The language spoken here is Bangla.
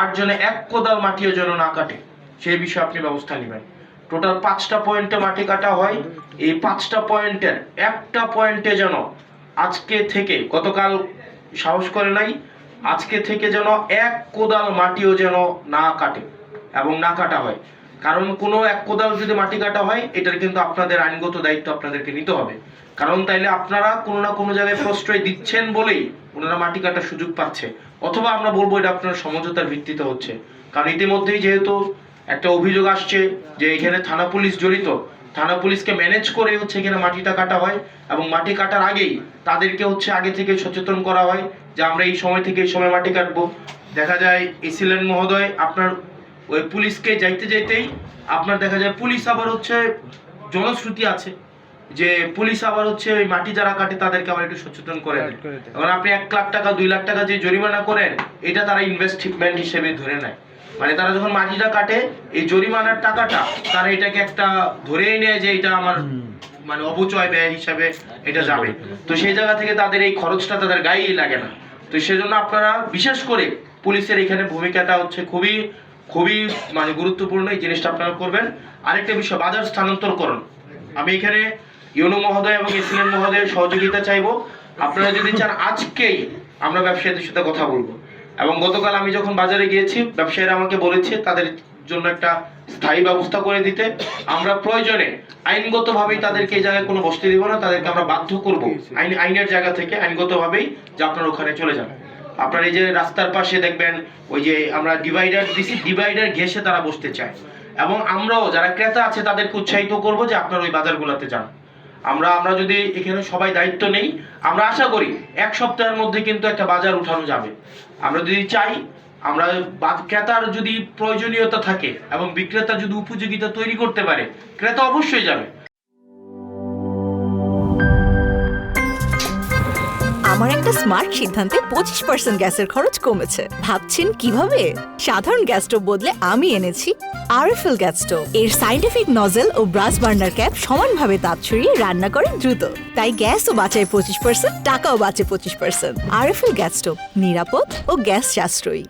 আর যেন এক কোদাল মাটিও যেন না কাটে, সেই বিষয়ে আপনি ব্যবস্থা নেবেন। টোটাল 5টা পয়েন্টে মাটি কাটা হয়। এই 5টা পয়েন্টের একটা পয়েন্টে যেন আজকে থেকে, গতকাল সাহস করে নাই, আজকে থেকে যেন এক কোদাল মাটিও যেন না কাটে এবং না কাটা হয়। কারণ কোনো এক কোদাল যদি মাটি কাটা হয়, এটার কিন্তু আপনাদের আইনগত দায়িত্ব আপনাদেরকে নিতে হবে। কারণ তাইলে আপনারা কোনো না কোনো জায়গায় প্রশ্রয় দিচ্ছেন বলেই ওনারা মাটি কাটার সুযোগ পাচ্ছে, অথবা আমরা বলবো এটা আপনার সমঝোতার ভিত্তিতে হচ্ছে। কারণ ইতিমধ্যেই যেহেতু একটা অভিযোগ আসছে যে এখানে থানা পুলিশ জড়িত, থানা পুলিশকে ম্যানেজ করে হচ্ছে এখানে মাটিটা কাটা হয়, এবং মাটি কাটার আগেই তাদেরকে হচ্ছে আগে থেকে সচেতন করা হয় যে আমরা এই সময় থেকে এই সময় মাটি কাটবো। দেখা যায় এসিলেন মহোদয় আপনার ওই পুলিশকে যাইতে যাইতেই আপনার দেখা যায় পুলিশ আবার হচ্ছে জনশ্রুতি আছে যে পুলিশ আবার হচ্ছে ওই মাটি যারা কাটে তাদেরকে আবার একটু সচেতন করে দেয়। এখন আপনি 1 লাখ টাকা 2 লাখ টাকা যে জরিমানা করেন, এটা তারা ইনভেস্টমেন্ট হিসেবে ধরে নেয়। মানে তারা যখন মাটিটা কাটে, এই জরিমানার টাকাটা তারা এটাকে একটা ধরেই নেয় যে এটা আমার মানে অপচয় ব্যয় হিসাবে এটা যাবে। তো সেই জায়গা থেকে তাদের এই খরচটা তাদের গায়েই লাগে না। তো সেজন্য আপনারা বিশেষ করে পুলিশের এখানে ভূমিকাটা হচ্ছে খুবই খুবই মানে গুরুত্বপূর্ণ, এই জিনিসটা আপনারা করবেন। আরেকটা বিষয়, বাজার স্থানান্তরকরণ। আমি এখানে ইউনো মহোদয় এবং এসিলেন মহোদয়ের সহযোগিতা চাইবো। আপনারা যদি চান আজকেই আমরা ব্যবসায়ীদের সাথে কথা বলবো, এবং গতকাল আমি যখন বাজারে গিয়েছি ব্যবসায়ীরা আমাকে বলেছে তাদের জন্য একটা স্থায়ী ব্যবস্থা করে দিতে। আমরা প্রয়োজনে আইনগতভাবেই তাদেরকে এই জায়গায় কোনো বসতে দিব না, তাদেরকে আমরা বাধ্য করব আইনের জায়গা থেকে আইনগতভাবেই যে আপনারা ওখানে চলে যান। আপনার এই যে রাস্তার পাশে দেখবেন ওই যে আমরা ডিভাইডার দিছি, ডিভাইডার ঘেঁষে তারা বসতে চায়, এবং আমরাও যারা ক্রেতা আছে তাদেরকে উৎসাহিত করব যে আপনারা ওই বাজারগুলোতে যান। আমরা যদি এখানে সবাই দায়িত্ব নেই, আমরা আশা করি 1 সপ্তাহের মধ্যে কিন্তু একটা বাজার উঠানো যাবে। আমরা যদি চাই, আমরা ক্রেতার যদি প্রয়োজনীয়তা থাকে এবং বিক্রেতা যদি উপযোগিতা তৈরি করতে পারে, ক্রেতা অবশ্যই যাবে। আমার একটা স্মার্ট সিদ্ধান্তে 25% গ্যাসের খরচ কমেছে। ভাবছেন কিভাবে? সাধারণ গ্যাস স্টোভ বদলে আমি এনেছি আরএফএল গ্যাস স্টোভ। এর সাইন্টিফিক নজল ও ব্রাস বার্নার ক্যাপ সমানভাবে তাপ ছড়িয়ে রান্না করে দ্রুত। তাই গ্যাসও বাঁচায় 25%, টাকাও বাঁচে 25%। আরএফএল গ্যাস স্টোভ নিরাপদ ও গ্যাস সাশ্রয়ী।